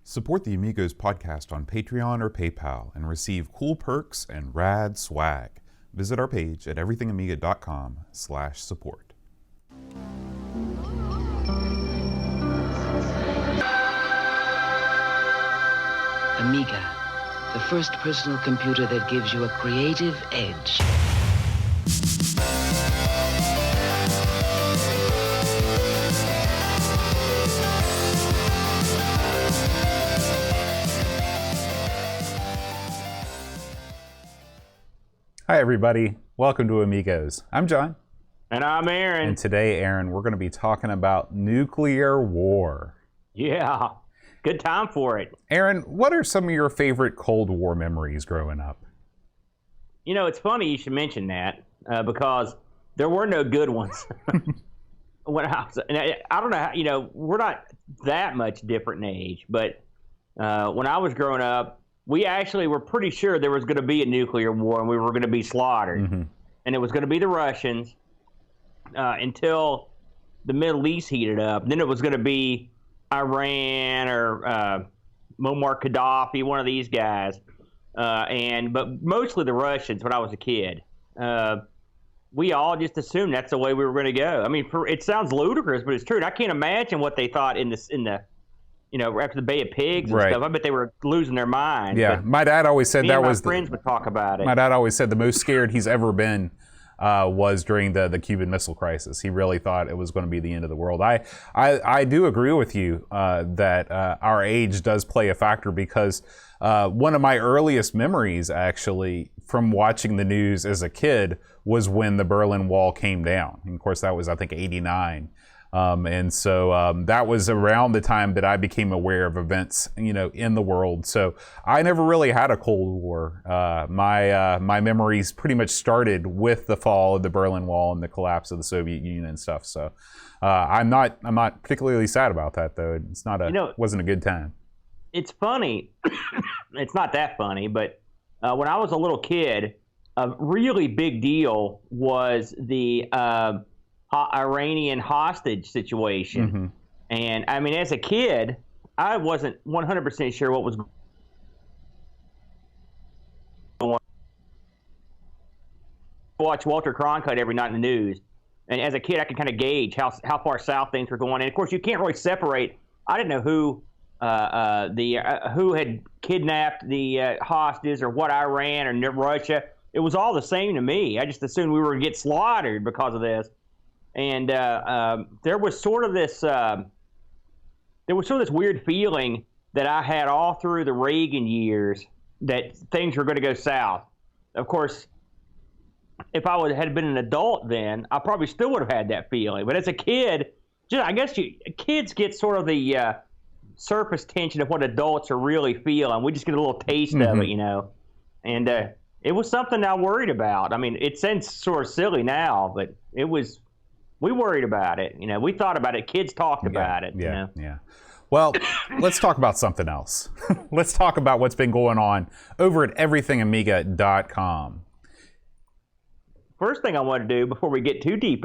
Support the Amigos podcast on Patreon or PayPal and receive cool perks and rad swag. Visit our page at everythingamiga.com/support. Amiga, the first personal computer that gives you a creative edge. Hi everybody, welcome to Amigos. I'm John. And I'm Aaron. And today, Aaron, we're going to be talking about nuclear war. Yeah, good time for it. Aaron, what are some of your favorite Cold War memories growing up? You know, it's funny you should mention that because there were no good ones. When I don't know how, we're not that much different in age, but when I was growing up, we actually were pretty sure there was going to be a nuclear war and we were going to be slaughtered. Mm-hmm. And it was going to be the Russians until the Middle East heated up. And then it was going to be Iran or Muammar Gaddafi, one of these guys. But mostly the Russians when I was a kid. We all just assumed that's the way we were going to go. I mean, it sounds ludicrous, but it's true. And I can't imagine what they thought in the after the Bay of Pigs and stuff. I bet they were losing their minds. Yeah, my dad always said that was. My friends would talk about it. My dad always said the most scared he's ever been was during the Cuban Missile Crisis. He really thought it was going to be the end of the world. I do agree with you that our age does play a factor because one of my earliest memories, actually, from watching the news as a kid was when the Berlin Wall came down. And of course, that was, I think, '89. And so that was around the time that I became aware of events, in the world. So I never really had a Cold War. My memories pretty much started with the fall of the Berlin Wall and the collapse of the Soviet Union and stuff. So I'm not particularly sad about that, though. It's not wasn't a good time. It's funny. It's not that funny, but when I was a little kid, a really big deal was the Iranian hostage situation. Mm-hmm. And I mean, as a kid, I wasn't 100% sure what was going on. Watch Walter Cronkite every night in the news. And as a kid, I could kind of gauge how far south things were going. And of course, you can't really separate. I didn't know who had kidnapped the hostages or what Iran or Russia. It was all the same to me. I just assumed we were going to get slaughtered because of this. And there was sort of this weird feeling that I had all through the Raygun years that things were going to go south. Of course, if I had been an adult then, I probably still would have had that feeling. But as a kid, kids get sort of the surface tension of what adults are really feeling. We just get a little taste of it, And it was something I worried about. I mean, it sounds sort of silly now, but it was. We worried about it. We thought about it. Kids talked about it. Yeah. Well, let's talk about something else. Let's talk about what's been going on over at everythingamiga.com. First thing I want to do before we get too deep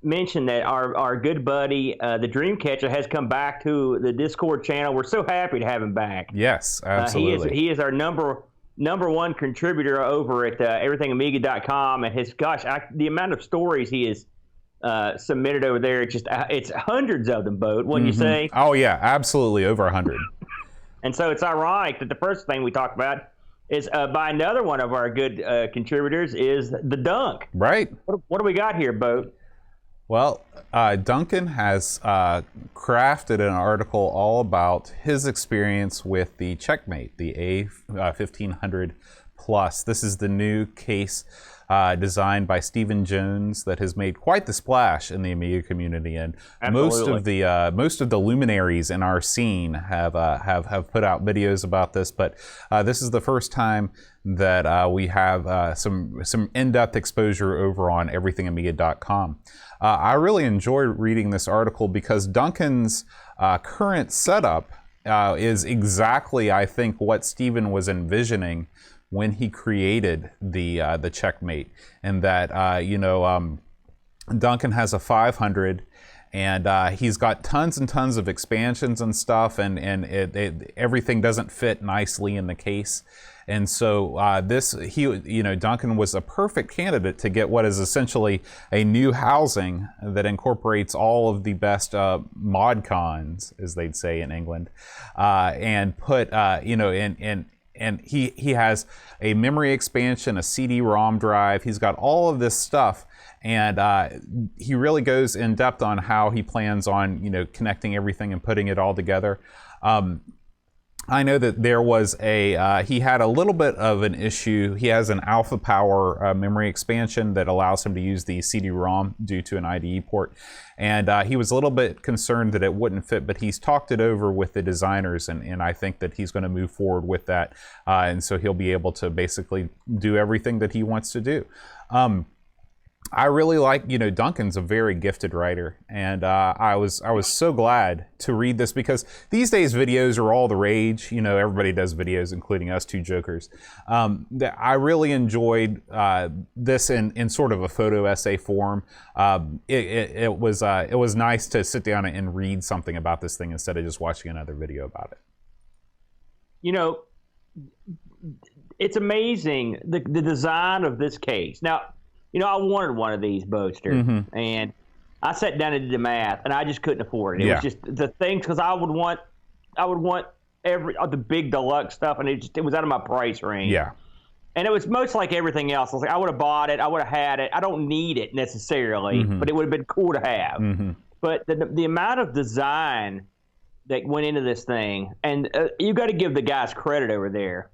mention that our good buddy, the Dreamcatcher, has come back to the Discord channel. We're so happy to have him back. Yes, absolutely. He is our number one contributor over at everythingamiga.com, and the amount of stories he has submitted over there, it's hundreds of them, Boat, wouldn't you say? Oh yeah, absolutely, over 100. And so it's ironic that the first thing we talked about is by another one of our good contributors is the Dunk. Right. What do we got here, Boat? Well, Duncan has crafted an article all about his experience with the Checkmate, the A1500 Plus. This is the new case designed by Stephen Jones that has made quite the splash in the Amiga community, and most of the luminaries in our scene have put out videos about this. But this is the first time that we have some in-depth exposure over on everythingamiga.com. I really enjoy reading this article because Duncan's current setup is exactly, I think, what Stephen was envisioning when he created the Checkmate, and that Duncan has a 500 And he's got tons and tons of expansions and stuff, and everything doesn't fit nicely in the case. And so Duncan was a perfect candidate to get what is essentially a new housing that incorporates all of the best mod cons, as they'd say in England, and put and he has a memory expansion, a CD-ROM drive. He's got all of this stuff, and he really goes in depth on how he plans on connecting everything and putting it all together. I know that there was he had a little bit of an issue. He has an Alpha Power memory expansion that allows him to use the CD-ROM due to an IDE port. And he was a little bit concerned that it wouldn't fit, but he's talked it over with the designers, and I think that he's going to move forward with that. And so he'll be able to basically do everything that he wants to do. I really like, Duncan's a very gifted writer, and I was so glad to read this, because these days videos are all the rage. Everybody does videos, including us two jokers. I really enjoyed this in sort of a photo essay form. It was nice to sit down and read something about this thing instead of just watching another video about it. It's amazing the design of this case. Now, I wanted one of these Boasters, and I sat down and did the math, and I just couldn't afford it. It was just the things, because I would want the big deluxe stuff, and it was out of my price range. Yeah. And it was most like everything else. I was like, I would have bought it, I would have had it. I don't need it necessarily, but it would have been cool to have. But the amount of design that went into this thing, and you got to give the guys credit over there.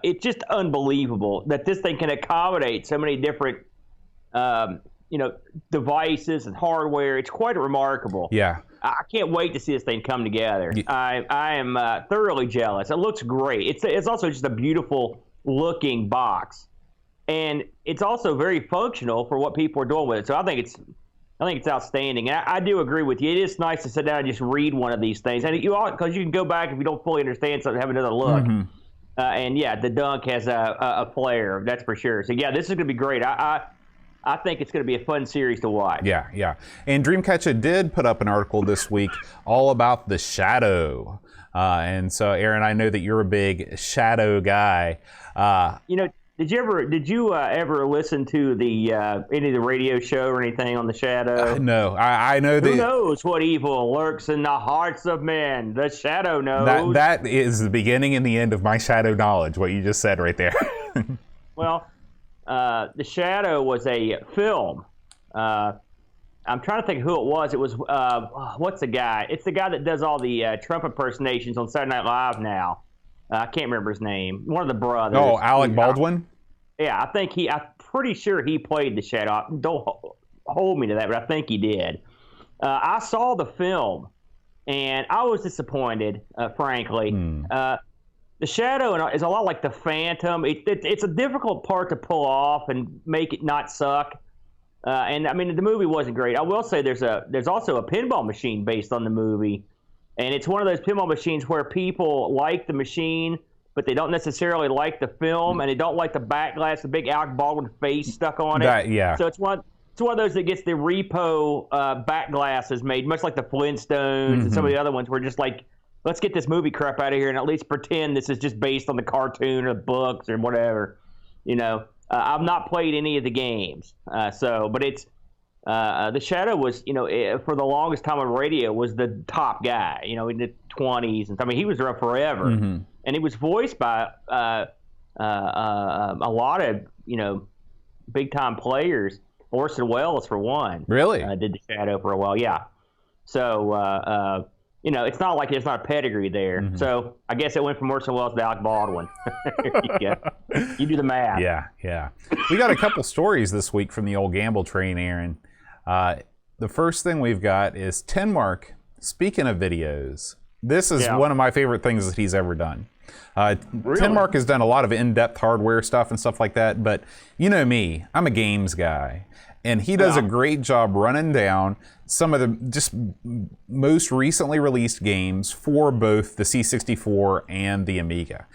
It's just unbelievable that this thing can accommodate so many different devices and hardware. It's quite remarkable. Yeah. I can't wait to see this thing come together. I am thoroughly jealous. It looks great. It's also just a beautiful looking box, and it's also very functional for what people are doing with it. So I think it's outstanding. And I do agree with you. It is nice to sit down and just read one of these things, and because you can go back if you don't fully understand something, have another look. And the Dunk has a flair, that's for sure. So this is going to be great. I think it's going to be a fun series to watch. Yeah. And Dreamcatcher did put up an article this week all about the Shadow. And so, Aaron, I know that you're a big Shadow guy. Did you ever listen to any of the radio show or anything on the Shadow? No, I know that. Who knows what evil lurks in the hearts of men? The Shadow knows. That is the beginning and the end of my Shadow knowledge, what you just said right there. Well, The Shadow was a film. I'm trying to think who it was. It was, what's the guy? It's the guy that does all the Trump impersonations on Saturday Night Live now. I can't remember his name. One of the brothers. Oh, Alec Baldwin? Yeah, I'm pretty sure he played the Shadow. Don't hold me to that, but I think he did. I saw the film, and I was disappointed, frankly. The Shadow is a lot like the Phantom. It's a difficult part to pull off and make it not suck. And I mean, the movie wasn't great. I will say there's also a pinball machine based on the movie, and it's one of those pinball machines where people like the machine, but they don't necessarily like the film, and they don't like the back glass, the big Alec Baldwin face stuck on it. Yeah. So it's one of those that gets the repo back glasses made, much like the Flintstones and some of the other ones. Where just like, let's get this movie crap out of here and at least pretend this is just based on the cartoon or the books or whatever. I've not played any of the games, but it's the Shadow was, for the longest time on radio, was the top guy, in the 20s, and I mean he was around forever, and he was voiced by a lot of big time players. Orson Welles for one, really did the Shadow for a while, yeah. So it's not like there's not a pedigree there. So I guess it went from Orson Welles to Alec Baldwin. You do the math. Yeah. We got a couple stories this week from the old gamble train, Aaron. The first thing we've got is Tenmark. Speaking of videos, this is one of my favorite things that he's ever done. Really? Tenmark has done a lot of in-depth hardware stuff and stuff like that, but you know me, I'm a games guy. And he does a great job running down some of the just most recently released games for both the C64 and the Amiga.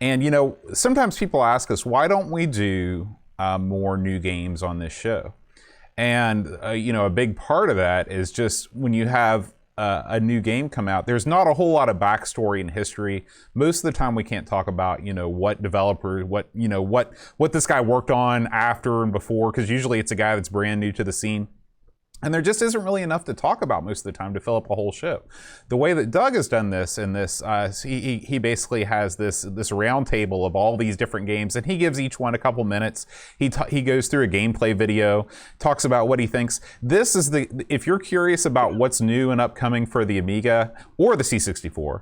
And, sometimes people ask us, why don't we do more new games on this show? And a big part of that is just when you have a new game come out, there's not a whole lot of backstory and history. Most of the time we can't talk about, what developer, what this guy worked on after and before, because usually it's a guy that's brand new to the scene. And there just isn't really enough to talk about most of the time to fill up a whole show. The way that Doug has done this in this, he basically has this round table of all these different games, and he gives each one a couple minutes. He goes through a gameplay video, talks about what he thinks. This is if you're curious about what's new and upcoming for the Amiga or the C64,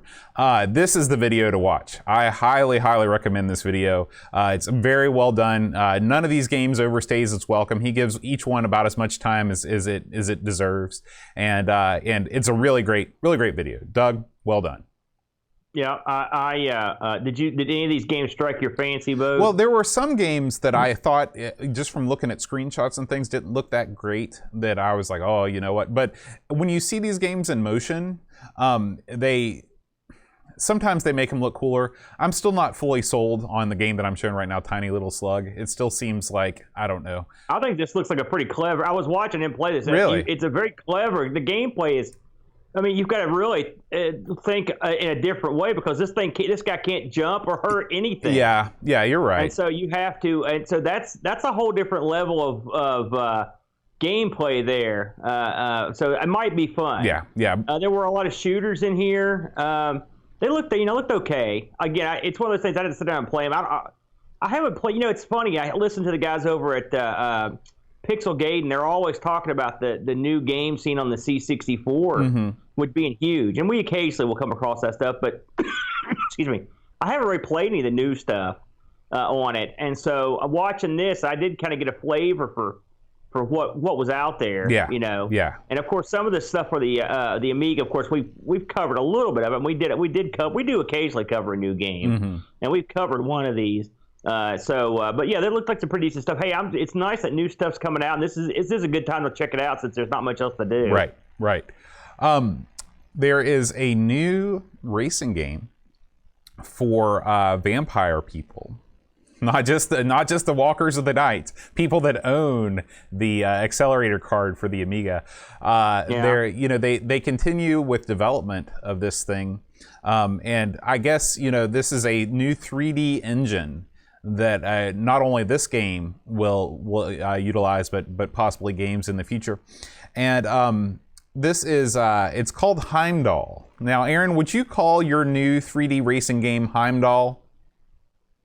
this is the video to watch. I highly, highly recommend this video. It's very well done. None of these games overstays its welcome. He gives each one about as much time as it deserves, and it's a really great video. Doug, well done. Yeah, did any of these games strike your fancy, Bo? Well, there were some games that I thought, just from looking at screenshots and things, didn't look that great, that I was like, oh, you know what? But when you see these games in motion, sometimes they make them look cooler. I'm still not fully sold on the game that I'm showing right now, Tiny Little Slug. It still seems like, I don't know. I think this looks like a pretty clever. I was watching him play this. Really? It's a very clever. The gameplay is. I mean, you've got to really think in a different way, because this guy can't jump or hurt anything. Yeah, you're right. And so you have to, and so that's a whole different level of gameplay there. So it might be fun. Yeah. There were a lot of shooters in here. They looked okay. Again, it's one of those things I didn't sit down and play them. I haven't played. It's funny. I listened to the guys over at Pixelgate, and they're always talking about the new game scene on the C64, with being huge. And we occasionally will come across that stuff, but excuse me, I haven't really played any of the new stuff on it. And so watching this, I did kind of get a flavor for what was out there. Yeah. Yeah. And of course, some of the stuff for the Amiga, of course, we've covered a little bit of it. And we do occasionally cover a new game, and we've covered one of these. But yeah, they look like some pretty decent stuff. Hey, it's nice that new stuff's coming out, and this is a good time to check it out since there's not much else to do. Right. There is a new racing game for vampire people. Not just the walkers of the night, people that own the accelerator card for the Amiga. They continue with development of this thing, and I guess this is a new 3D engine that not only this game will utilize, but possibly games in the future. And this is it's called Heimdall. Now, Aaron, would you call your new 3D racing game Heimdall?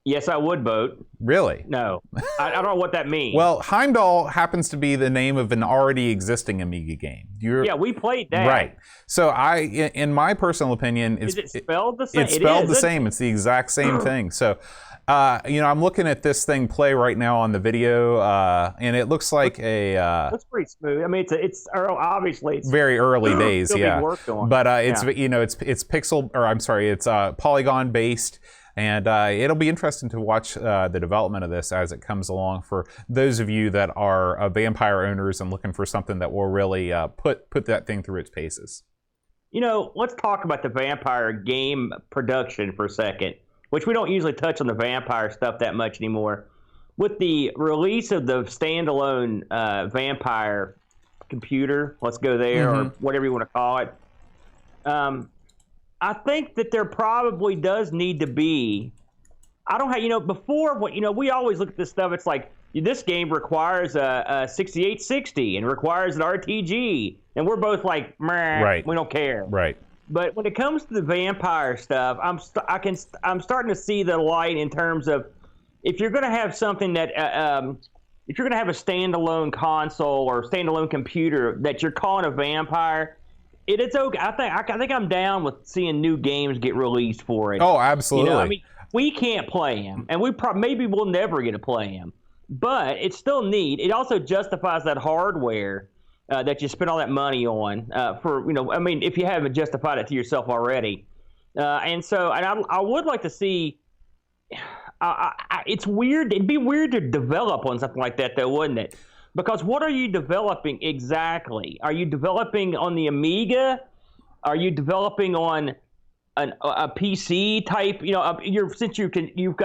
Yes, I would, Boat. Really? No. I don't know what that means. Well, Heimdall happens to be the name of an already existing Amiga game. Yeah, we played that. Right. So in my personal opinion, is it spelled the same? It's spelled the same. It's the exact same thing. So, I'm looking at this thing play right now on the video, and it looks like That's pretty smooth. I mean, it's obviously it's very early days, yeah. Being worked on. But it's polygon based. And it'll be interesting to watch the development of this as it comes along for those of you that are vampire owners and looking for something that will really put that thing through its paces. Let's talk about the vampire game production for a second, which we don't usually touch on the vampire stuff that much anymore. With the release of the standalone vampire computer, let's go there, or whatever you want to call it, I think that there probably does need to be. I don't have, before we always look at this stuff. It's like this game requires a 6860 and requires an RTG, and we're both like, meh, right. We don't care. Right. But when it comes to the vampire stuff, I'm starting to see the light in terms of if you're going to have something that if you're going to have a standalone console or standalone computer that you're calling a vampire. It's okay. I think I'm down with seeing new games get released for it. Oh, absolutely. I mean, we can't play them, and maybe we'll never get to play them. But it's still neat. It also justifies that hardware that you spend all that money on if you haven't justified it to yourself already. And I would like to see. It's weird. It'd be weird to develop on something like that, though, wouldn't it? Because what are you developing exactly? Are you developing on the Amiga? Are you developing on a PC type? Since you've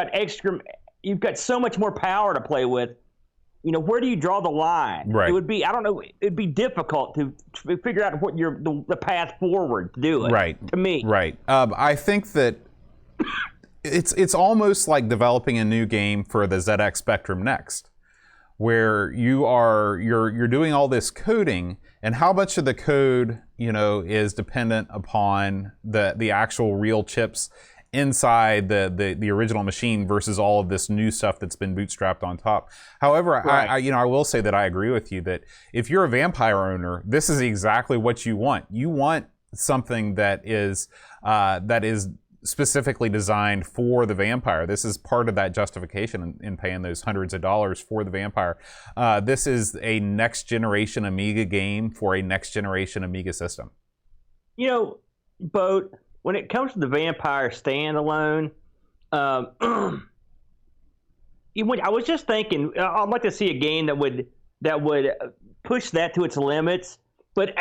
got so much more power to play with. where do you draw the line? Right. It would be, I don't know, it'd be difficult to figure out what the path forward to do it. Right. To me. Right. I think that it's almost like developing a new game for the ZX Spectrum Next, where you're doing all this coding, and how much of the code is dependent upon the actual real chips inside the original machine versus all of this new stuff that's been bootstrapped on top. However, Right. I will say that I agree with you that if you're a Vampire owner, this is exactly what you want. You want something that is specifically designed for the Vampire. This is part of that justification in paying those hundreds of dollars for the Vampire. This is a next generation Amiga game for a next generation Amiga system. Boat, when it comes to the Vampire standalone, I was just thinking I'd like to see a game that would push that to its limits. But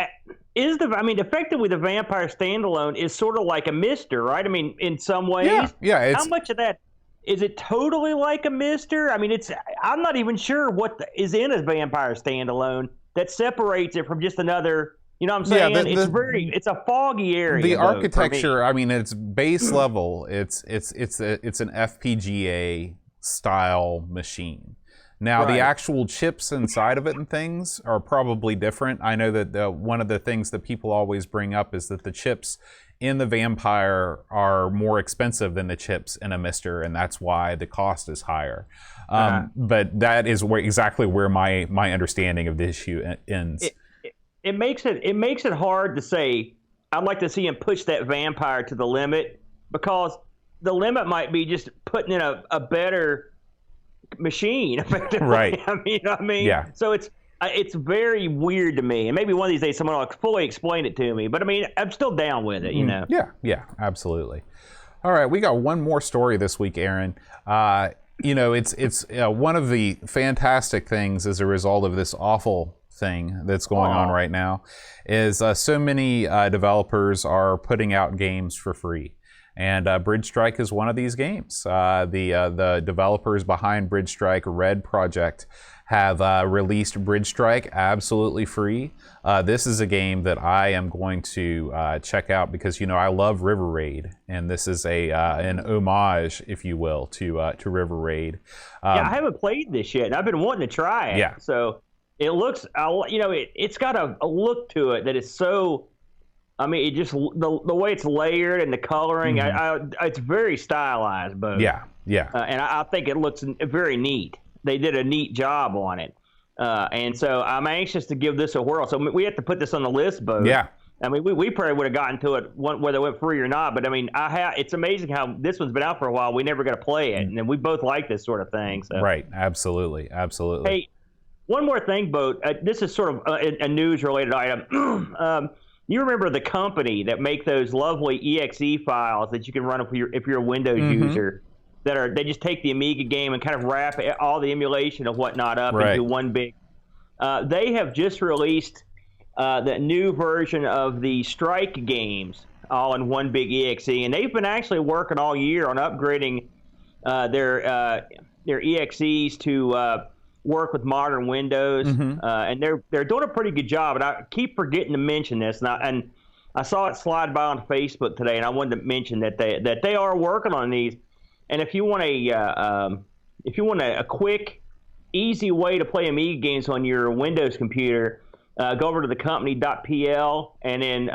effectively, the Vampire standalone is sort of like a Mister, right? I mean, in some ways. Yeah. How much of that is it totally like a Mister? I mean, I'm not even sure what is in a Vampire standalone that separates it from just another. You know what I'm saying? It's a foggy area. The architecture, I mean, it's base level. It's an FPGA style machine. Now, the actual chips inside of it and things are probably different. I know that one of the things that people always bring up is that the chips in the Vampire are more expensive than the chips in a Mister, and that's why the cost is higher. But that is exactly where my understanding of the issue ends. It makes it hard to say, I'd like to see him push that Vampire to the limit, because the limit might be just putting in a better machine, effectively. Right. You know what I mean? Yeah. So it's very weird to me, and maybe one of these days someone will fully explain it to me. But I mean, I'm still down with it, Yeah, absolutely. All right, we got one more story this week, Aaron. It's one of the fantastic things as a result of this awful thing that's going on right now is so many developers are putting out games for free. And Bridge Strike is one of these games. The developers behind Bridge Strike, Red Project, have released Bridge Strike absolutely free. This is a game that I am going to check out because I love River Raid, and this is an homage, if you will, to River Raid. I haven't played this yet, and I've been wanting to try it. Yeah. So it looks, it's got a look to it that is so. I mean, it just the way it's layered and the coloring, it's very stylized, both. Yeah. And I think it looks very neat. They did a neat job on it, and so I'm anxious to give this a whirl. So we have to put this on the list, Bo. Yeah. I mean, we probably would have gotten to it whether it went free or not. But I mean, it's amazing how this one's been out for a while. We never got to play it, and then we both like this sort of thing. So. Right. Absolutely. Hey, one more thing, Bo. This is sort of a news-related item. You remember the company that make those lovely EXE files that you can run if you're a Windows user? They just take the Amiga game and kind of wrap all the emulation and whatnot up into one big. They have just released the new version of the Strike games all in one big EXE, and they've been actually working all year on upgrading their EXEs to work with modern Windows, and they're doing a pretty good job. And I keep forgetting to mention this, and I saw it slide by on Facebook today, and I wanted to mention that they are working on these. And if you want a quick, easy way to play Amiga games on your Windows computer, go over to the company.pl and then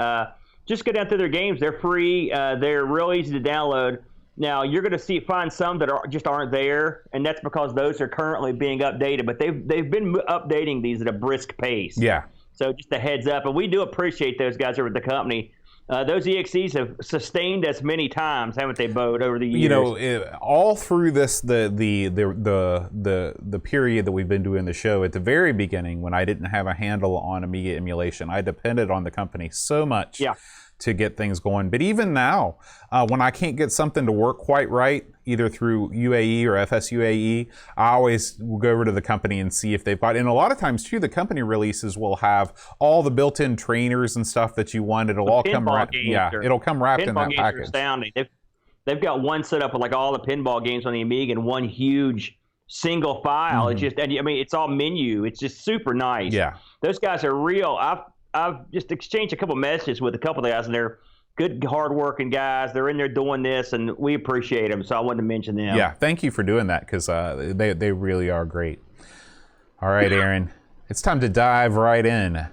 just go down through their games. They're free. They're real easy to download. Now, you're going to find some that just aren't there, and that's because those are currently being updated. But they've been updating these at a brisk pace. Yeah. So just a heads up. And we do appreciate those guys over at the company. Those EXEs have sustained us many times, haven't they, Bo, over the years? All through this, the period that we've been doing the show, at the very beginning, when I didn't have a handle on Amiga emulation, I depended on the company so much to get things going. But even now, when I can't get something to work quite right, either through UAE or FSUAE, I always will go over to the company and see if they've got, and a lot of times too, the company releases will have all the built-in trainers and stuff that you want. It'll all come wrapped. Yeah, it'll come wrapped in that package. Pinball games are astounding. They've got one set up with like all the pinball games on the Amiga in one huge single file. It's just, and I mean, it's all menu. It's just super nice. Yeah. Those guys are real. I've just exchanged a couple messages with a couple of guys, and they're good, hardworking guys. They're in there doing this, and we appreciate them. So I wanted to mention them. Yeah, thank you for doing that, because they really are great. All right, Aaron, it's time to dive right in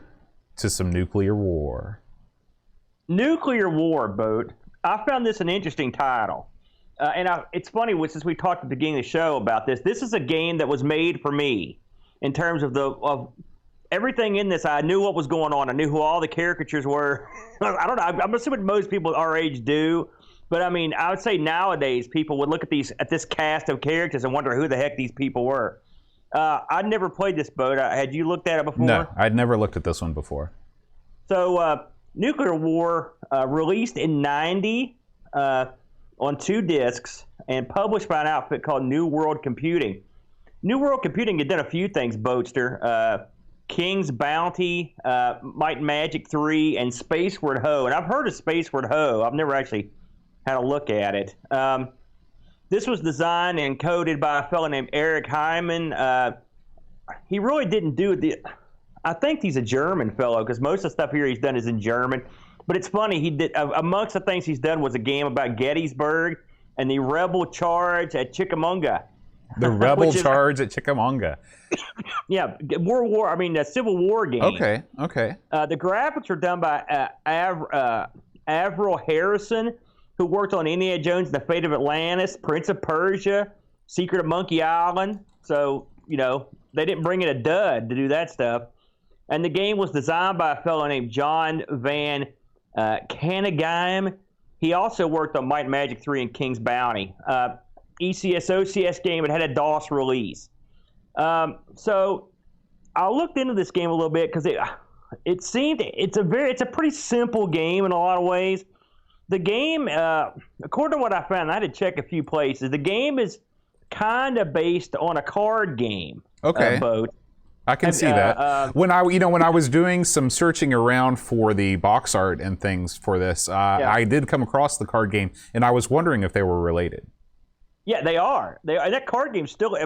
to some nuclear war. Nuclear War, Boat. I found this an interesting title. It's funny, since we talked at the beginning of the show about this, this is a game that was made for me in terms of everything in this. I knew what was going on. I knew who all the caricatures were. I don't know. I'm assuming most people our age do. But, I mean, I would say nowadays people would look at this cast of characters and wonder who the heck these people were. I'd never played this, Boat. Had you looked at it before? No, I'd never looked at this one before. So, Nuclear War, released in '90 on 2 discs and published by an outfit called New World Computing. New World Computing had done a few things, Boatster. King's Bounty, Might and Magic 3, and Spaceward Ho. And I've heard of Spaceward Ho. I've never actually had a look at it. This was designed and coded by a fellow named Eric Hyman. He really didn't do it. I think he's a German fellow, because most of the stuff here he's done is in German. But it's funny, he did amongst the things he's done was a game about Gettysburg and the rebel charge at Chickamauga. The rebel charge at Chickamauga. Yeah, Civil War game. Okay. The graphics are done by Avril Harrison, who worked on Indiana Jones and the Fate of Atlantis, Prince of Persia, Secret of Monkey Island. So, they didn't bring in a dud to do that stuff. And the game was designed by a fellow named John Van Canegheim. He also worked on Might and Magic 3 and King's Bounty. ECS OCS game. It had a DOS release. So I looked into this game a little bit because it seemed it's a pretty simple game in a lot of ways. The game, according to what I found, I had to check a few places. The game is kind of based on a card game. Okay. Boat. I can see that. When I was doing some searching around for the box art and things for this, I did come across the card game, and I was wondering if they were related. Yeah, they are. That card game's still.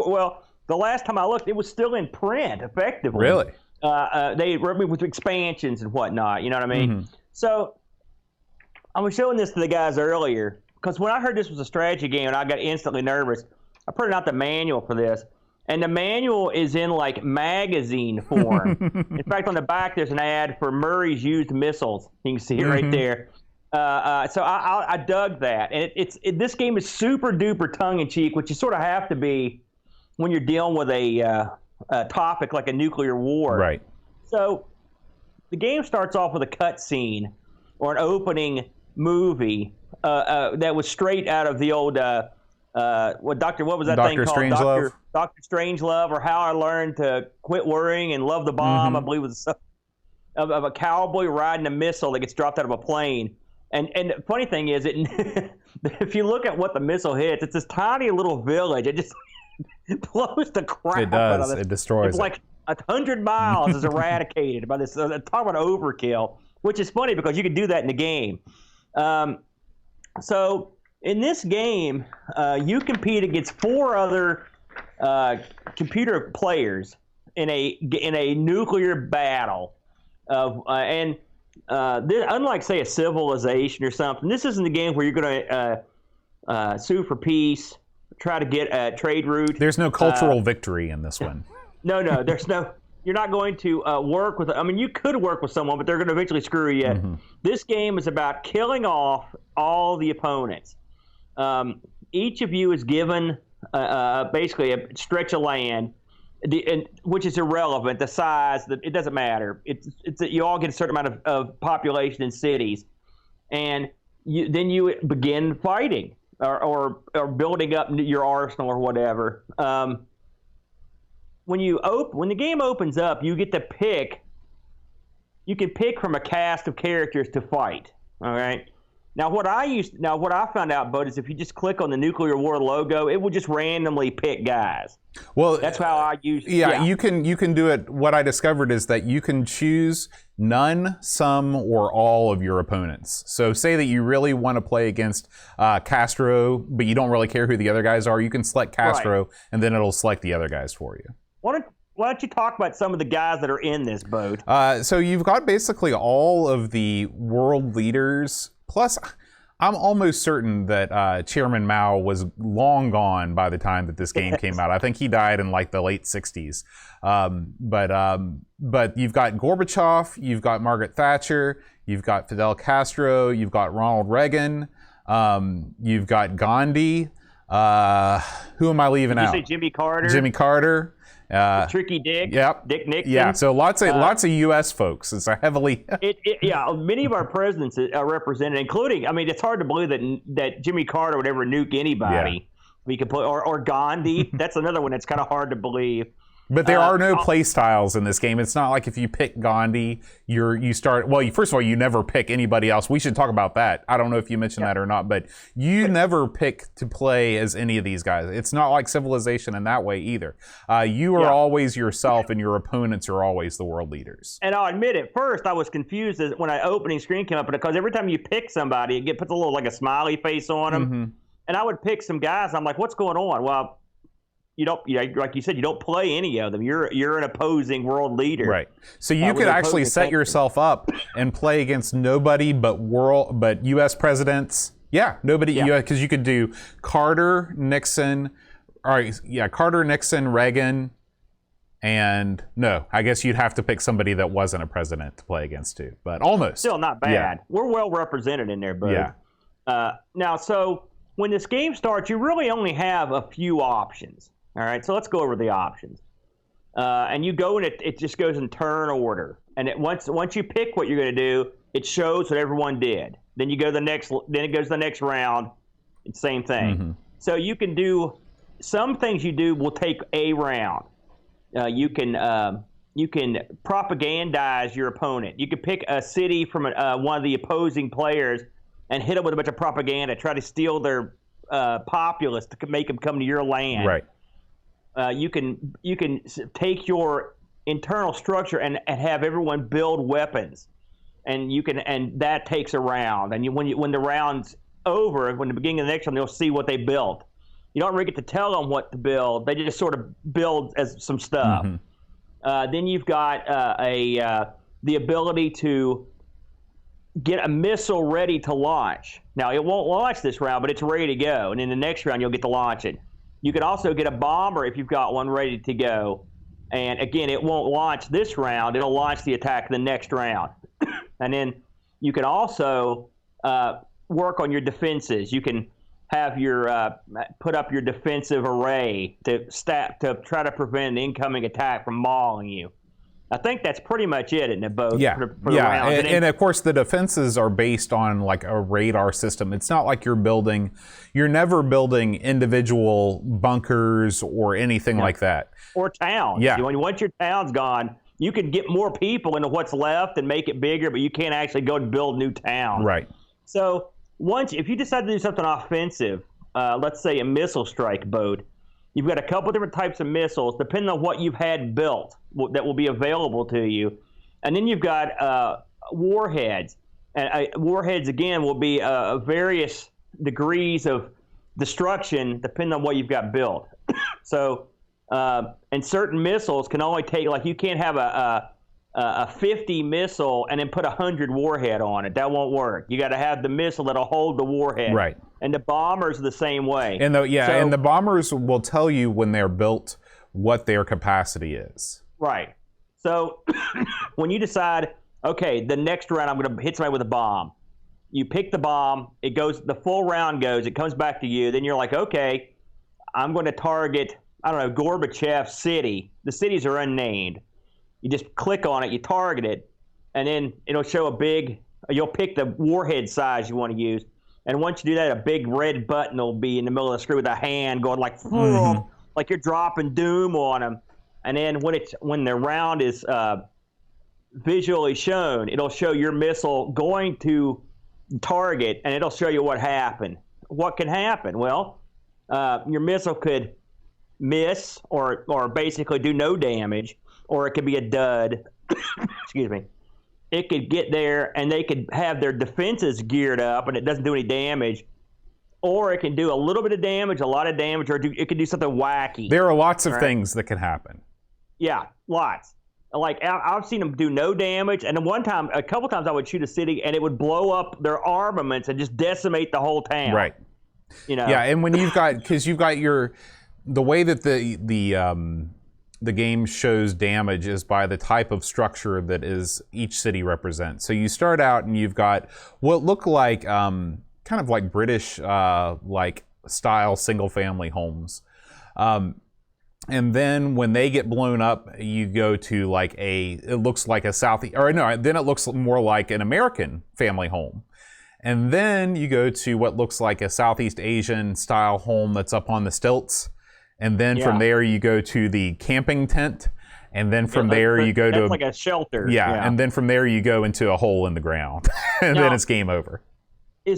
Well, the last time I looked, it was still in print, effectively. Really? They wrote me with expansions and whatnot. You know what I mean? Mm-hmm. So I was showing this to the guys earlier because when I heard this was a strategy game, and I got instantly nervous. I printed out the manual for this. And the manual is in like magazine form. In fact, on the back there's an ad for Murray's used missiles. You can see it right there. So I dug that, and this game is super duper tongue in cheek, which you sort of have to be when you're dealing with a topic like a nuclear war. Right. So the game starts off with a cutscene or an opening movie that was straight out of the old. What was that thing called? Strangelove? Dr. Strangelove, or How I Learned to Quit Worrying and Love the Bomb, I believe was of a cowboy riding a missile that gets dropped out of a plane. And the funny thing is, if you look at what the missile hits, it's this tiny little village. It just blows the crap it does. out of this. It destroys it's like 100 miles is eradicated by this. Talk about overkill, which is funny because you can do that in the game. So in this game, you compete against 4 other computer players in a nuclear battle. Unlike, say, a Civilization or something, this isn't a game where you're going to sue for peace, try to get a trade route. There's no cultural victory in this one. No, there's no. You're not going to work with. I mean, you could work with someone, but they're going to eventually screw you. Mm-hmm. This game is about killing off all the opponents. Each of you is given basically a stretch of land, which is irrelevant. The size, it doesn't matter. It's you all get a certain amount of population in cities, and then you begin fighting or building up your arsenal or whatever. When the game opens up, you get to pick. You can pick from a cast of characters to fight. All right. Now, what I found out, Bud, is if you just click on the nuclear war logo, it will just randomly pick guys. Well, that's how I use. Yeah, you can do it. What I discovered is that you can choose none, some, or all of your opponents. So, say that you really want to play against Castro, but you don't really care who the other guys are. You can select Castro, right, and then it'll select the other guys for you. Why don't you talk about some of the guys that are in this boat? So you've got basically all of the world leaders. Plus, I'm almost certain that Chairman Mao was long gone by the time that this game came out. I think he died in like the late 60s. But you've got Gorbachev, you've got Margaret Thatcher, you've got Fidel Castro, you've got Ronald Reagan, you've got Gandhi. Who am I leaving out? Did you say Jimmy Carter? Jimmy Carter. Tricky Dick. Yep. Dick Nixon. Yeah. So lots of U.S. folks. It's a heavily. Many of our presidents are represented, including. I mean, it's hard to believe that Jimmy Carter would ever nuke anybody. Yeah. We could put or Gandhi. That's another one that's kind of hard to believe. But there are no play styles in this game. It's not like if you pick Gandhi, you start. Well, first of all, you never pick anybody else. We should talk about that. I don't know if you mentioned that or not, but you never pick to play as any of these guys. It's not like Civilization in that way either. You are always yourself, and your opponents are always the world leaders. And I'll admit, at first I was confused when an opening screen came up because every time you pick somebody, it puts a little like a smiley face on them, mm-hmm. and I would pick some guys. I'm like, what's going on? Well. You don't, like you said, you don't play any of them. You're an opposing world leader, right? So you could actually set yourself up and play against nobody but U.S. presidents. Yeah, nobody. Because you could do Carter, Nixon, Carter, Nixon, Reagan, and no, I guess you'd have to pick somebody that wasn't a president to play against too. But almost still not bad. Yeah. We're well represented in there, bud. Yeah. Now, so when this game starts, you really only have a few options. All right, so let's go over the options. And you go and it just goes in turn order. And once you pick what you're going to do, it shows what everyone did. Then you go then it goes to the next round. It's the same thing. Mm-hmm. So you can do some things you do will take a round. You can propagandize your opponent. You can pick a city from one of the opposing players and hit them with a bunch of propaganda, try to steal their populace to make them come to your land. Right. You can take your internal structure and have everyone build weapons, and that takes a round. And when the round's over, when the beginning of the next one, they'll see what they built. You don't really get to tell them what to build. They just sort of build as some stuff. Mm-hmm. Then you've got the ability to get a missile ready to launch. Now it won't launch this round, but it's ready to go. And in the next round, you'll get to launch it. You can also get a bomber if you've got one ready to go. And again, it won't launch this round. It'll launch the attack the next round. And then you can also work on your defenses. You can have your put up your defensive array to try to prevent an incoming attack from mauling you. I think that's pretty much it, isn't it, Bo? Yeah, for the round. And of course the defenses are based on like a radar system. It's not like you're never building individual bunkers or anything like that. Or towns. Yeah. Once your town's gone, you can get more people into what's left and make it bigger, but you can't actually go and build new towns. Right. So if you decide to do something offensive, let's say a missile strike boat, you've got a couple different types of missiles, depending on what you've had built, that will be available to you. And then you've got warheads. And warheads, again, will be various degrees of destruction, depending on what you've got built. So, and certain missiles can only take, like you can't have a 50 missile and then put 100 warhead on it. That won't work. You got to have the missile that'll hold the warhead. Right. And the bombers are the same way. And and the bombers will tell you when they're built what their capacity is. Right. So when you decide, okay, the next round I'm going to hit somebody with a bomb. You pick the bomb. It goes. The full round goes. It comes back to you. Then you're like, okay, I'm going to target, I don't know, Gorbachev's city. The cities are unnamed. You just click on it. You target it, and then it'll show you'll pick the warhead size you want to use. And once you do that, a big red button will be in the middle of the screen with a hand going like, like you're dropping doom on them. And then when the round is visually shown, it'll show your missile going to target, and it'll show you what happened. What can happen? Well, your missile could miss or basically do no damage, or it could be a dud. Excuse me. It could get there, and they could have their defenses geared up, and it doesn't do any damage. Or it can do a little bit of damage, a lot of damage, or it could do something wacky. There are lots of things that can happen. Yeah, lots. Like, I've seen them do no damage, and a couple times I would shoot a city, and it would blow up their armaments and just decimate the whole town. Right. Yeah, and when you've got the way that the game shows damage is by the type of structure that is each city represents. So you start out and you've got what look like kind of like British like style single family homes. And then when they get blown up, you go to like it looks like a then it looks more like an American family home. And then you go to what looks like a Southeast Asian style home that's up on the stilts. And then from there you go to the camping tent. And then from there you go to like a shelter. Yeah, and then from there you go into a hole in the ground. And then it's game over. Are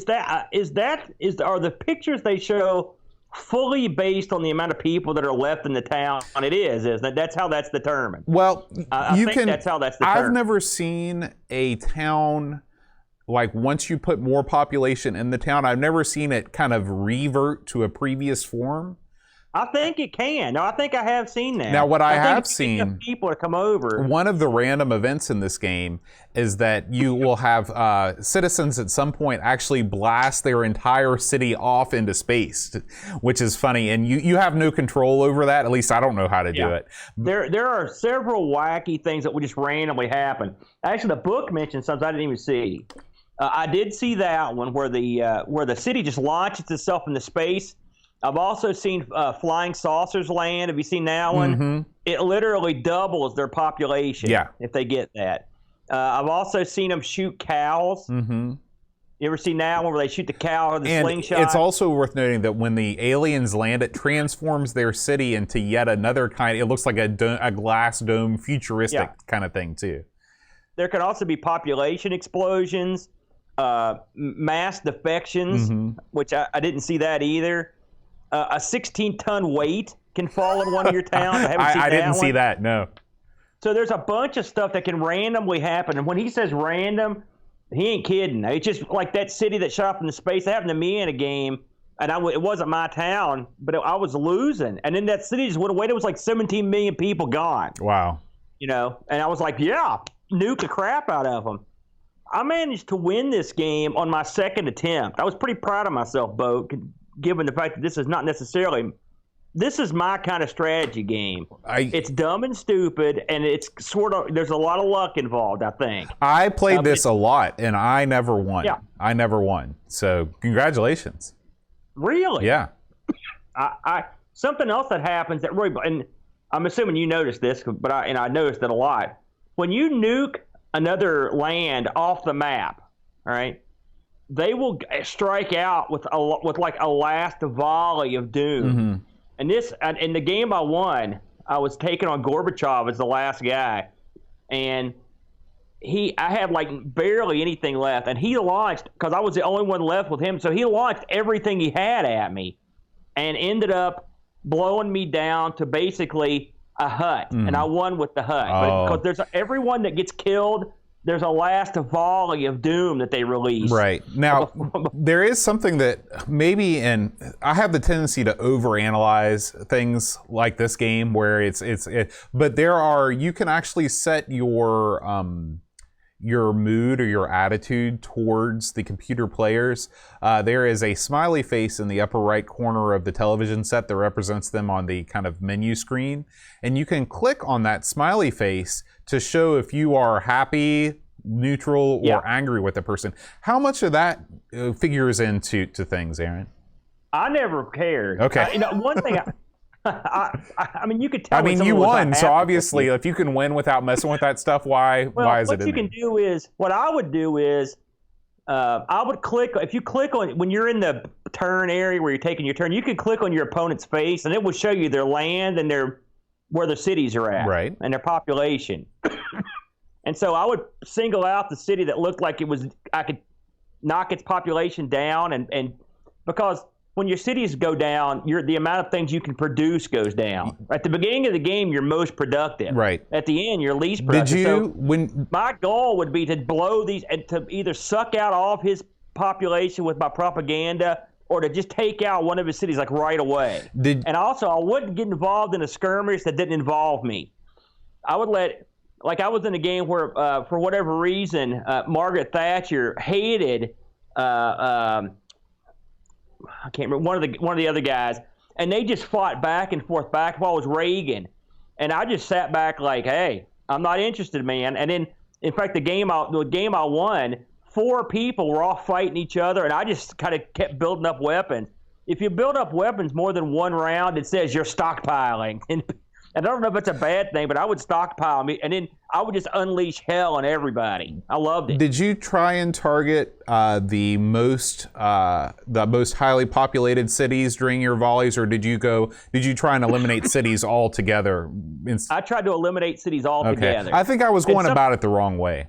the pictures they show fully based on the amount of people that are left in the town? And it is, isn't it? That's how that's determined. Well, I think that's how that's determined. I've never seen a town, like once you put more population in the town, I've never seen it kind of revert to a previous form. I think it can. No, I think I have seen that. Now, what I have seen, people to come over. One of the random events in this game is that you will have citizens at some point actually blast their entire city off into space, which is funny. And you have no control over that. At least I don't know how to do it. There are several wacky things that would just randomly happen. Actually, the book mentioned something I didn't even see. I did see that one where the city just launches itself into space. I've also seen flying saucers land. Have you seen that one? Mm-hmm. It literally doubles their population if they get that. I've also seen them shoot cows. Mm-hmm. You ever seen that one where they shoot the cow with a slingshot? It's also worth noting that when the aliens land, it transforms their city into yet another kind. It looks like a glass dome, futuristic kind of thing too. There can also be population explosions, mass defections, which I didn't see that either. A 16-ton weight can fall in one of your towns. I didn't see that, no. So there's a bunch of stuff that can randomly happen. And when he says random, he ain't kidding. It's just like that city that shot up into space. That happened to me in a game, and it wasn't my town, but I was losing. And then that city just went away. There was like 17 million people gone. Wow. And I was like, nuke the crap out of them. I managed to win this game on my second attempt. I was pretty proud of myself, Bo, given the fact that this is my kind of strategy game. It's dumb and stupid, and it's there's a lot of luck involved, I think. I played this a lot, and I never won. Yeah. I never won. So congratulations. Really? Yeah. Something else that happens that really, and I'm assuming you noticed this, but I noticed it a lot. When you nuke another land off the map, all right, they will strike out with like a last volley of doom. Mm-hmm. And in the game I won, I was taking on Gorbachev as the last guy, and I had like barely anything left, and he launched, because I was the only one left with him, so he launched everything he had at me, and ended up blowing me down to basically a hut, and I won with the hut. Because there's everyone that gets killed, there's a last volley of doom that they release. Right. Now, there is something that maybe, and I have the tendency to overanalyze things like this game where but you can actually set your mood or your attitude towards the computer players. There is a smiley face in the upper right corner of the television set that represents them on the kind of menu screen. And you can click on that smiley face to show if you are happy, neutral, or angry with the person. How much of that figures into things, Aaron? I never cared. Okay. One thing... I mean, you could tell. I mean, you won, so obviously, if you can win without messing with that stuff, why is it in there? What I would do is, I would click. If you click on, when you're in the turn area where you're taking your turn, you can click on your opponent's face, and it will show you their land and where their cities are at, right, and their population. And so I would single out the city that looked like knock its population down, and because when your cities go down, the amount of things you can produce goes down. At the beginning of the game, you're most productive. Right. At the end, you're least productive. Did you My goal would be to blow these and to either suck out all of his population with my propaganda, or to just take out one of his cities like right away. And also, I wouldn't get involved in a skirmish that didn't involve me. I would I was in a game where, for whatever reason, Margaret Thatcher hated. I can't remember one of the other guys, and they just fought back and forth. While it was Raygun, and I just sat back like, "Hey, I'm not interested, man." And then, in fact, the game I won, 4 people were all fighting each other, and I just kind of kept building up weapons. If you build up weapons more than one round, it says you're stockpiling. And I don't know if it's a bad thing, but I would stockpile me, and then I would just unleash hell on everybody. I loved it. Did you try and target the most highly populated cities during your volleys, or did you try and eliminate cities altogether? I tried to eliminate cities altogether. Okay. I think I was going about it the wrong way.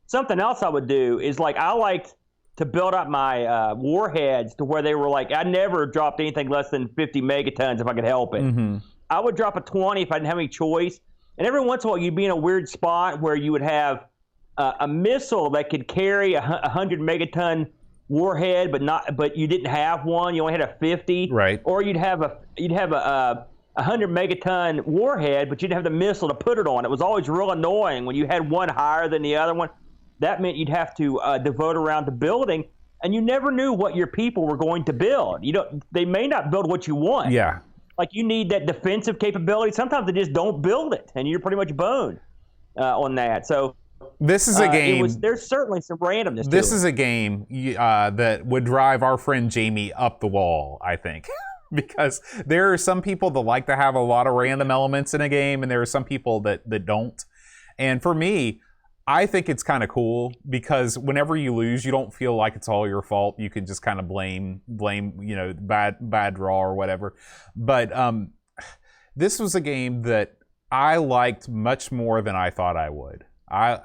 Something else I would do is I liked to build up my warheads to where they were I never dropped anything less than 50 megatons if I could help it. Mm-hmm. I would drop a 20 if I didn't have any choice. And every once in a while, you'd be in a weird spot where you would have a missile that could carry a 100 megaton warhead, but you didn't have one. You only had a 50. Right. Or you'd have a 100 megaton warhead, but you didn't have the missile to put it on. It was always real annoying when you had one higher than the other one. That meant you'd have to devote around the building, and you never knew what your people were going to build. They may not build what you want. Yeah. You need that defensive capability. Sometimes they just don't build it, and you're pretty much boned on that. So this is a game. There's certainly some randomness. This is a game that would drive our friend Jamie up the wall, I think, because there are some people that like to have a lot of random elements in a game, and there are some people that don't. And for me, I think it's kind of cool because whenever you lose, you don't feel like it's all your fault. You can just kind of blame, bad draw or whatever. But this was a game that I liked much more than I thought I would.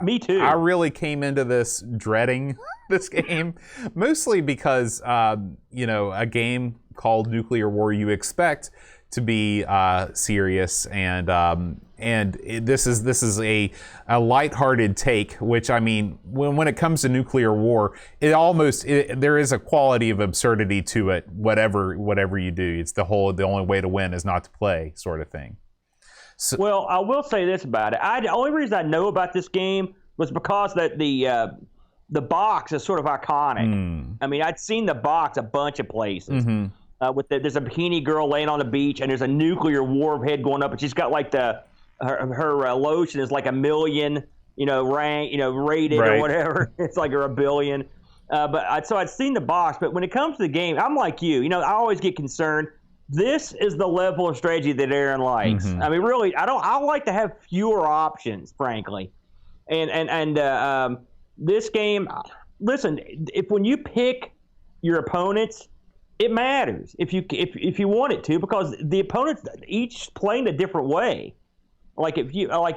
Me too. I really came into this dreading this game, mostly because, a game called Nuclear War, you expect to be serious, and this is a lighthearted take, which, I mean, when it comes to nuclear war, there is a quality of absurdity to it. Whatever you do, it's the only way to win is not to play, sort of thing. So, well, I will say this about it. The only reason I know about this game was because that the box is sort of iconic. I mean, I'd seen the box a bunch of places. Mm-hmm. There's a bikini girl laying on the beach, and there's a nuclear warhead going up, and she's got her lotion is like 1 million, rated right. or whatever. It's like a billion. So I'd seen the box, but when it comes to the game, I'm like you. I always get concerned. This is the level of strategy that Aaron likes. Mm-hmm. I mean, really, I like to have fewer options, frankly. And this game, listen, when you pick your opponents, it matters if you want it to, because the opponents each playing a different way.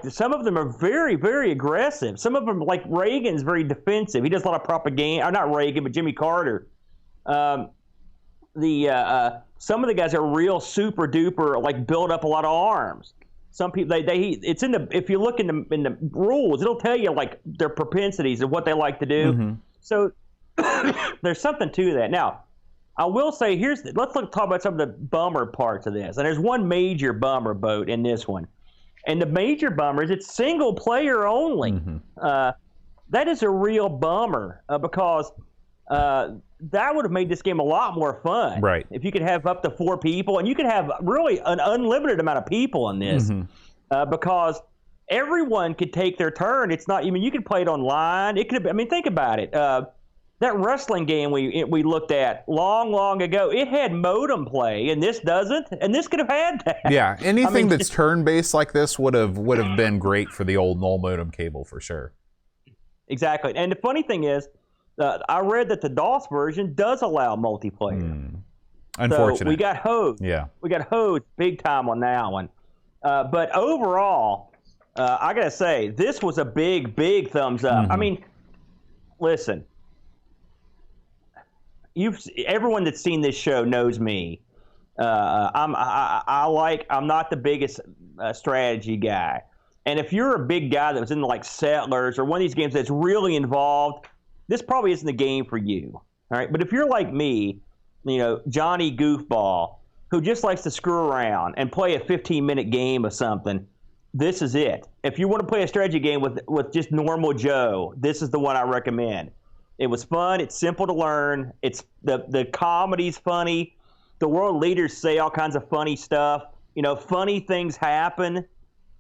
Some of them are very, very aggressive. Some of them, like Raygun's, very defensive. He does a lot of propaganda. Or not Raygun, but Jimmy Carter. Some of the guys are real super duper, build up a lot of arms. Some people it's in the, if you look in the rules, it'll tell you their propensities and what they like to do. Mm-hmm. So there's something to that. Now, I will say, let's talk about some of the bummer parts of this. And there's one major bummer boat in this one. And the major bummer is it's single player only. Mm-hmm. That is a real bummer because that would have made this game a lot more fun. Right. If you could have up to 4 people, and you could have really an unlimited amount of people in this, mm-hmm. Because everyone could take their turn. It's not, you could play it online. It could have, think about it. That wrestling game we looked at long ago, it had modem play, and this doesn't, and this could have had that. Yeah, anything that's turn-based like this would have been great for the old null modem cable for sure. Exactly, and the funny thing is, I read that the DOS version does allow multiplayer. Unfortunate. So we got hosed. Yeah. We got hosed big time on that one. But overall, I got to say, this was a big thumbs up. Mm-hmm. Listen, everyone that's seen this show knows me. I'm not the biggest strategy guy, and if you're a big guy that was in like Settlers or one of these games that's really involved, this probably isn't the game for you. All right, but if you're like me, Johnny Goofball, who just likes to screw around and play a 15-minute game of something, this is it. If you want to play a strategy game with just normal Joe, this is the one I recommend. It was fun. It's simple to learn. It's the comedy's funny. The world leaders say all kinds of funny stuff. Funny things happen.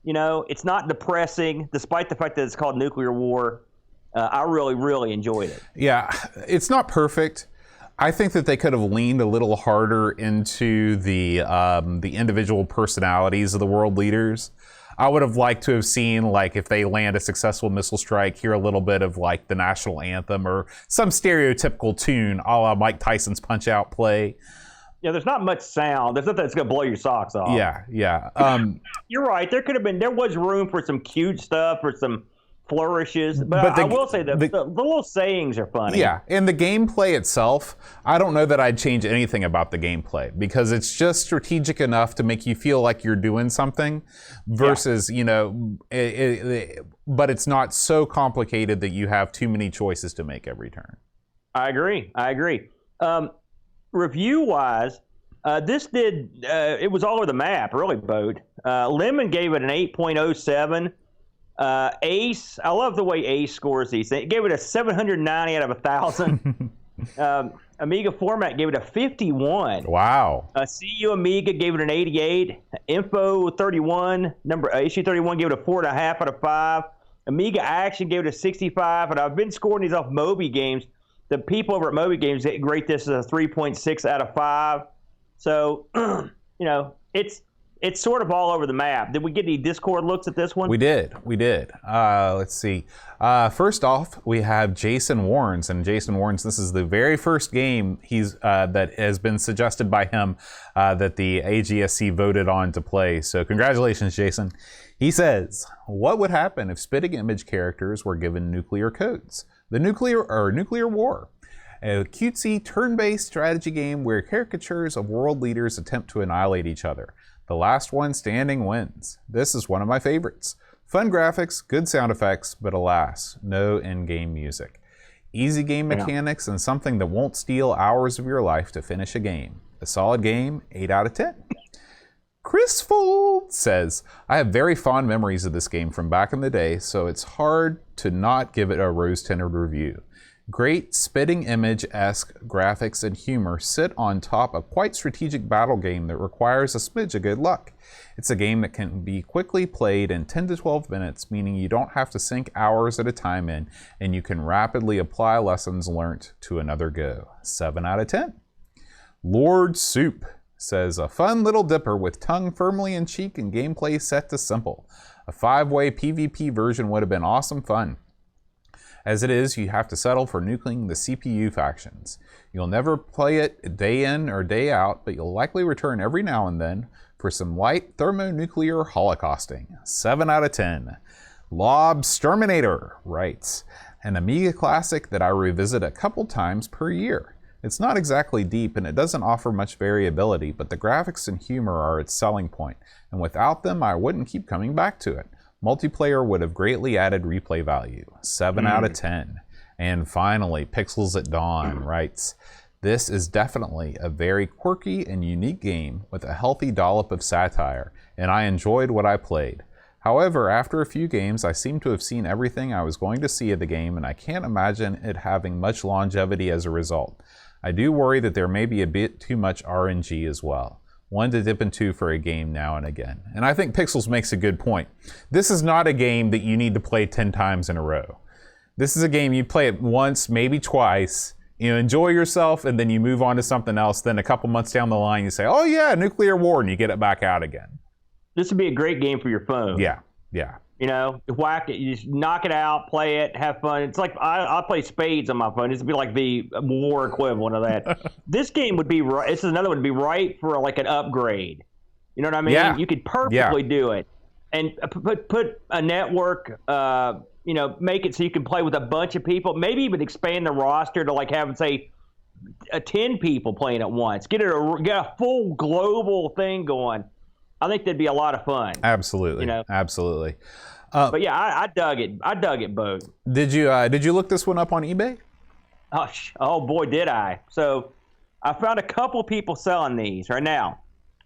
It's not depressing, despite the fact that it's called Nuclear War. I really, really enjoyed it. Yeah, it's not perfect. I think that they could have leaned a little harder into the individual personalities of the world leaders. I would have liked to have seen, like, if they land a successful missile strike, hear a little bit of, like, the national anthem or some stereotypical tune a la Mike Tyson's Punch-Out play. Yeah, there's not much sound. There's nothing that's going to blow your socks off. Yeah. You're right. There was room for some cute stuff or some flourishes, but I will say that the little sayings are funny. Yeah, and the gameplay itself, I don't know that I'd change anything about the gameplay because it's just strategic enough to make you feel like you're doing something versus, but it's not so complicated that you have too many choices to make every turn. I agree. Review-wise, this it was all over the map, really, Boat. Lemon gave it an 8.07. Ace, I love the way Ace scores these things. It gave it a 790 out of 1,000. Amiga Format gave it a 51. Wow. CU Amiga gave it an 88. Info 31, issue 31 gave it a 4.5 out of 5. Amiga Action gave it a 65, and I've been scoring these off Moby Games. The people over at Moby Games rate this as a 3.6 out of 5. So, it's sort of all over the map. Did we get any Discord looks at this one? We did. Let's see. First off, we have Jason Warnes. And Jason Warnes, this is the very first game that has been suggested by him that the AGSC voted on to play. So congratulations, Jason. He says, what would happen if spitting image characters were given nuclear codes? The Nuclear War. A cutesy turn-based strategy game where caricatures of world leaders attempt to annihilate each other. The last one standing wins. This is one of my favorites. Fun graphics, good sound effects, but alas, no in-game music. Easy game mechanics and something that won't steal hours of your life to finish a game. A solid game, 8 out of 10. Chris Fold says, I have very fond memories of this game from back in the day, so it's hard to not give it a rose-tinted review. Great spitting image-esque graphics and humor sit on top of quite strategic battle game that requires a smidge of good luck. It's a game that can be quickly played in 10 to 12 minutes, meaning you don't have to sink hours at a time in, and you can rapidly apply lessons learnt to another go. 7 out of 10. Lord Soup says, a fun little dipper with tongue firmly in cheek and gameplay set to simple. A 5-way PvP version would have been awesome fun. As it is, you have to settle for nuking the CPU factions. You'll never play it day in or day out, but you'll likely return every now and then for some light thermonuclear holocausting. 7 out of 10. Lobsterminator writes, an Amiga classic that I revisit a couple times per year. It's not exactly deep and it doesn't offer much variability, but the graphics and humor are its selling point, and without them I wouldn't keep coming back to it. Multiplayer would have greatly added replay value. 7 out of 10. And finally, Pixels at Dawn writes, this is definitely a very quirky and unique game with a healthy dollop of satire, and I enjoyed what I played. However, after a few games, I seem to have seen everything I was going to see of the game, and I can't imagine it having much longevity as a result. I do worry that there may be a bit too much RNG as well. One to dip into for a game now and again. And I think Pixels makes a good point. This is not a game that you need to play 10 times in a row. This is a game you play it once, maybe twice, enjoy yourself, and then you move on to something else. Then a couple months down the line, you say, oh yeah, Nuclear War, and you get it back out again. This would be a great game for your phone. Yeah. Whack it, you just knock it out, play it, have fun. It's like I play spades on my phone. This would be like the war equivalent of that. This game would be right. This is another one would be right for like an upgrade. You know what I mean? Yeah. You could perfectly do it, and put a network. Make it so you can play with a bunch of people. Maybe even expand the roster to like have say 10 people playing at once. Get a full global thing going. I think that'd be a lot of fun. Absolutely. You know? Absolutely. But yeah, I dug it. I dug it, Bo. Did you look this one up on eBay? Oh boy, did I. So I found a couple people selling these right now.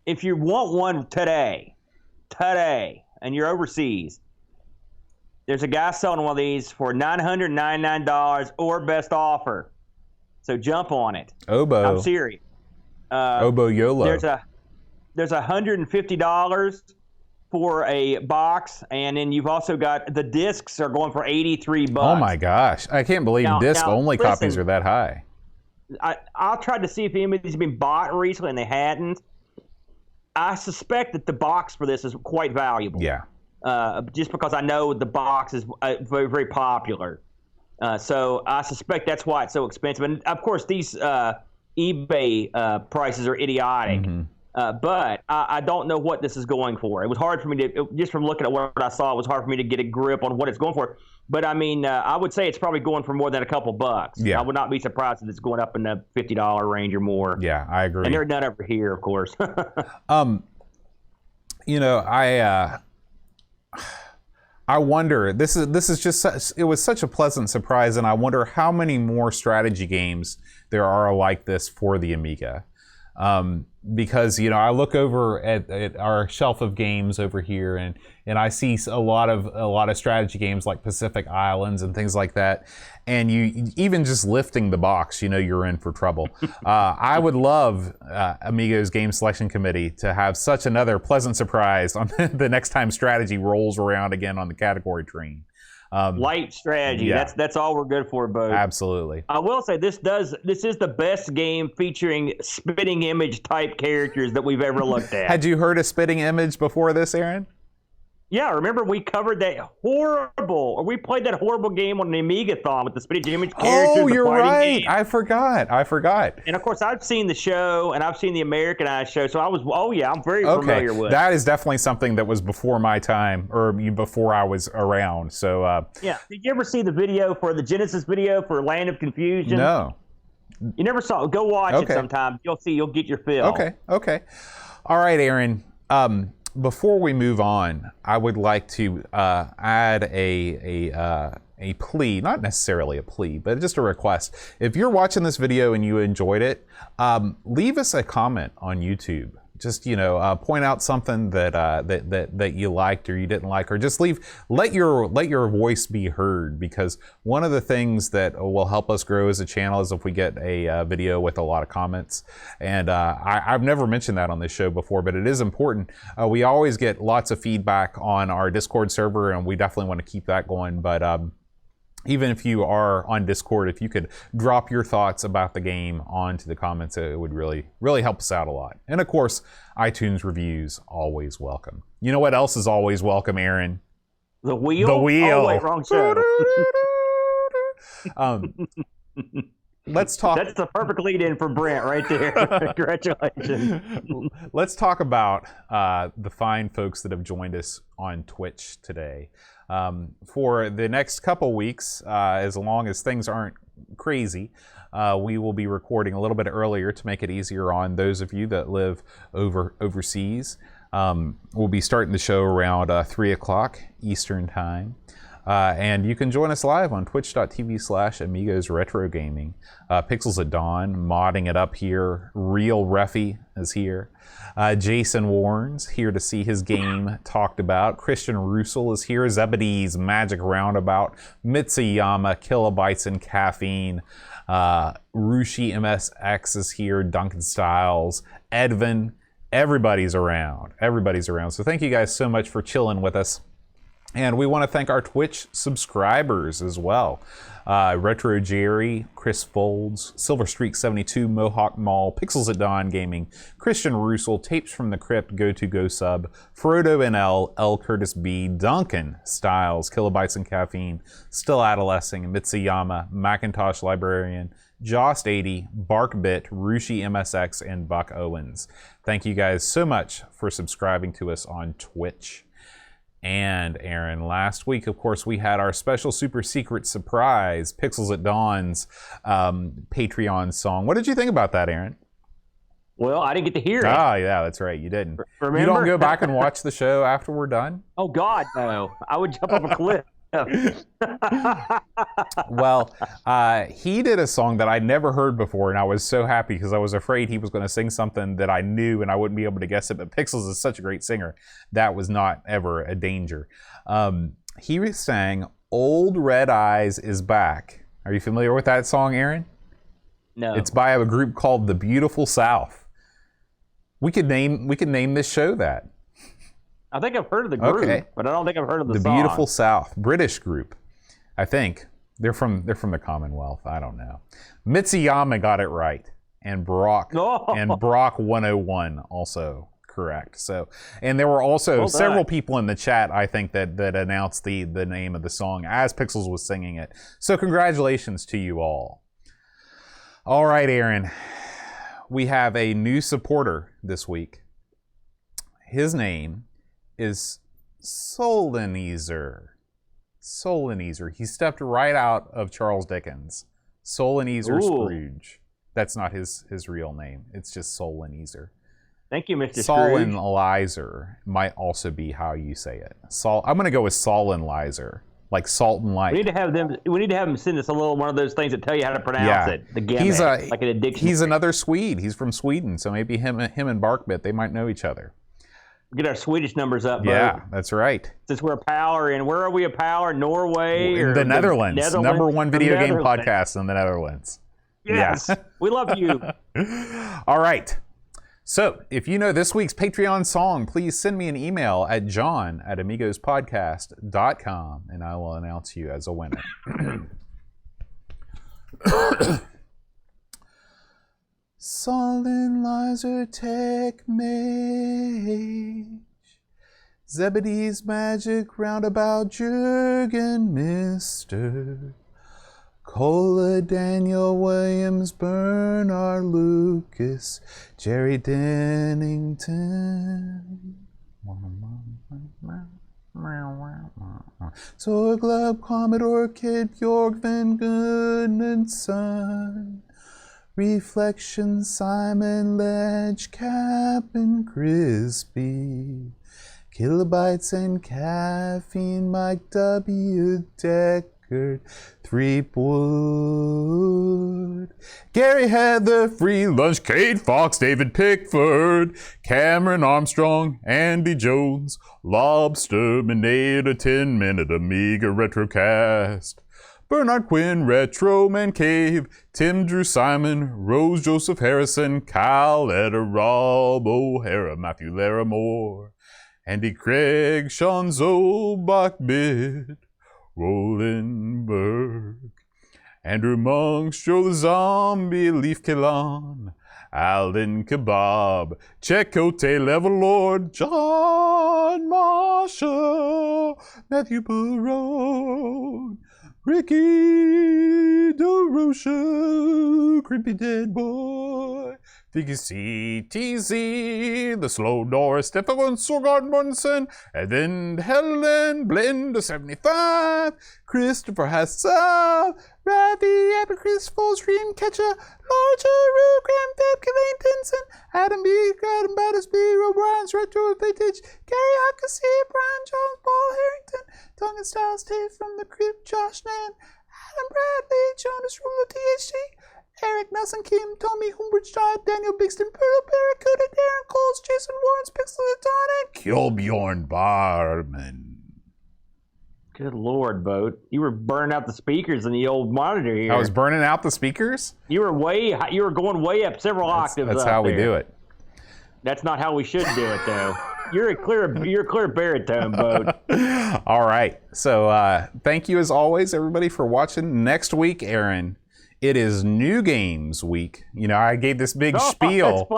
If you want one today, and you're overseas, there's a guy selling one of these for $999 or best offer. So jump on it. Oboe. I'm serious. Oboe YOLO. There's $150 for a box, and then you've also got the discs are going for $83. Oh my gosh! I can't believe disc-only copies are that high. I tried to see if any of these have been bought recently, and they hadn't. I suspect that the box for this is quite valuable. Yeah. Just because I know the box is very, very popular. So I suspect that's why it's so expensive. And of course, these eBay prices are idiotic. Mm-hmm. But I don't know what this is going for. It was hard for me to, just from looking at what I saw, it was hard for me to get a grip on what it's going for. But I mean, I would say it's probably going for more than a couple bucks. Yeah. I would not be surprised if it's going up in the $50 range or more. Yeah, I agree. And they're none over here, of course. You know, I wonder. This is just it was such a pleasant surprise, and I wonder how many more strategy games there are like this for the Amiga. Because, you know, I look over at our shelf of games over here, and I see a lot of strategy games like Pacific Islands and things like that. And you even just lifting the box, you know, you're in for trouble. I would love Amigos Game Selection Committee to have such another pleasant surprise on the next time strategy rolls around again on the category train. Light strategy. Yeah. That's all we're good for, Bo. Absolutely. I will say this is the best game featuring spitting image type characters that we've ever looked at. Had you heard of spitting image before this, Aaron? Yeah, remember we covered that we played that horrible game on the Amiga-thon with the spitting image characters. Oh, you're right. Game. I forgot. And of course, I've seen the show and I've seen the Americanized show, so I'm very familiar with it. That is definitely something that was before my time, or before I was around. So yeah. Did you ever see the video for the Genesis video for Land of Confusion? No. You never saw it. Go watch it sometime. You'll get your fill. Okay. All right, Aaron. Before we move on, I would like to add a plea, not necessarily a plea, but just a request. If you're watching this video and you enjoyed it, leave us a comment on YouTube. Just, you know, point out something that you liked or you didn't like, or just let your voice be heard, because one of the things that will help us grow as a channel is if we get a video with a lot of comments. And I've never mentioned that on this show before, but it is important. We always get lots of feedback on our Discord server, and we definitely want to keep that going. But even if you are on Discord, if you could drop your thoughts about the game onto the comments, it would really, really help us out a lot. And of course, iTunes reviews, always welcome. You know what else is always welcome, Aaron? The wheel? The wheel. Oh, wait, wrong show. Let's talk. That's the perfect lead-in for Brent right there. Congratulations. Let's talk about the fine folks that have joined us on Twitch today. For the next couple weeks, as long as things aren't crazy, we will be recording a little bit earlier to make it easier on those of you that live overseas. We'll be starting the show around 3 o'clock Eastern Time. And you can join us live on twitch.tv/Amigos Retro Gaming. Pixels at Dawn, modding it up here. Real Reffy is here. Jason Warren's here to see his game talked about. Christian Russell is here. Zebedee's Magic Roundabout. Mitsuyama, Kilobytes and Caffeine. Rushi MSX is here. Duncan Styles. Edvin. Everybody's around. So thank you guys so much for chilling with us. And we want to thank our Twitch subscribers as well. Retro Jerry, Chris Folds, Silver Streak 72, Mohawk Mall, Pixels at Dawn Gaming, Christian Russell, Tapes from the Crypt, Go Sub, Frodo NL, L Curtis B, Duncan Styles, Kilobytes and Caffeine, Still Adolescing, Mitsuyama, Macintosh Librarian, Jost80, Barkbit, Rushi MSX, and Buck Owens. Thank you guys so much for subscribing to us on Twitch. And Aaron, last week, of course, we had our special super secret surprise, Pixels at Dawn's Patreon song. What did you think about that, Aaron? Well, I didn't get to hear it. Ah, yeah, that's right. You didn't. Remember? You don't go back and watch the show after we're done? Oh, God, no. I would jump off a cliff. Well, he did a song that I'd never heard before, and I was so happy because I was afraid he was going to sing something that I knew and I wouldn't be able to guess it. But Pixels is such a great singer. That was not ever a danger. He sang Old Red Eyes is Back. Are you familiar with that song, Aaron? No. It's by a group called The Beautiful South. We could name this show that. I think I've heard of the group, but I don't think I've heard of the song. The Beautiful South, British group, I think. They're from the Commonwealth. I don't know. Mitsuyama got it right, and Brock 101 also correct. So, and there were also several people in the chat, I think, that announced the name of the song as Pixels was singing it. So congratulations to you all. All right, Aaron. We have a new supporter this week. His name is Solenezer. He stepped right out of Charles Dickens. Solenezer Scrooge. That's not his real name. It's just Solenezer. Thank you, Mr. Scrooge. Solenlizer might also be how you say it. I'm going to go with Solenlizer. Like salt and light. We need to have them send us a little one of those things that tell you how to pronounce it. The gamut, like an addiction. He's another Swede. He's from Sweden, so maybe him and Barkbit, they might know each other. Get our Swedish numbers up, Yeah, bud. that's right. Since we're a power in, where are we a power? Norway or the Netherlands? Number one video game Netherlands. podcast in the Netherlands. Yes, Yeah. we love you. All right. So, if you know this week's Patreon song, please send me an email at john@amigospodcast.com, and I will announce you as a winner. Solenlizer Tech Mage, Zebedee's Magic Roundabout Jurgen Mister, Cola, Daniel Williams, Bernard Lucas, Jerry Dennington, Zorglub, Commodore Kid, Bjork, Van Goodnson, Reflection, Simon, Ledge, Captain Crispy, Kilobytes and Caffeine, Mike W. Deckard, Threepwood, Gary Heather, Free Lunch, Kate Fox, David Pickford, Cameron Armstrong, Andy Jones, Lobster, Minade, a 10-minute Amiga Retrocast, Bernard Quinn, Retro Man Cave, Tim Drew Simon, Rose Joseph Harrison, Kyle Eder, Rob O'Hara, Matthew Larimore, Andy Craig, Sean Zobachbid, Roland Berg, Andrew Monk, Joe the Zombie, Leaf Kilon, Alan Kebab, Checote Level Lord, John Marshall, Matthew Burrow, Ricky DeRocha, Crimpy Dead Boy, Figgy CTZ, The Slow Doris, Stefan Sorgard Munson, and then Helen Blend 75, Christopher Hassel, Ravi Abacus, Full Stream Catcher, Larger Rue, Graham Fab, Kevin Tinson, Adam B, Adam Batters B, O'Brien's Retro Vintage, Gary Huckasey, Brian Jones, Paul Harrington, Duncan Styles, Dave from the Crypt, Josh Nan, Adam Bradley, Jonas Ruler, THC, Eric Nelson, Kim, Tommy, Humbridge, Daniel Bixton, Pearl, Barracuda, Darren Coles, Jason Warrens, Pixel Dawn, and Kjolbjorn Barman. Good Lord, Boat. You were burning out the speakers in the old monitor here. I was burning out the speakers? You were going way up several octaves. That's how we do it. That's not how we should do it, though. You're a clear baritone, Boat. All right. So thank you as always, everybody, for watching. Next week, Aaron, it is New Games Week. You know, I gave this big spiel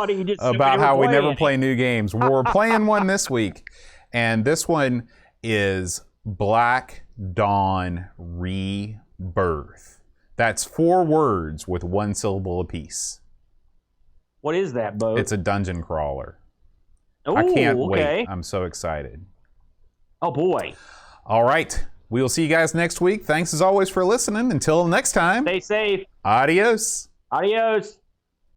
about how we never play new games. We're playing one this week, and this one is Black Dawn Rebirth. That's 4 words with 1 syllable apiece. What is that, Bo? It's a dungeon crawler. Ooh, I can't okay. wait. I'm so excited. Oh, boy. All right. We will see you guys next week. Thanks as always for listening. Until next time. Stay safe. Adios. Adios.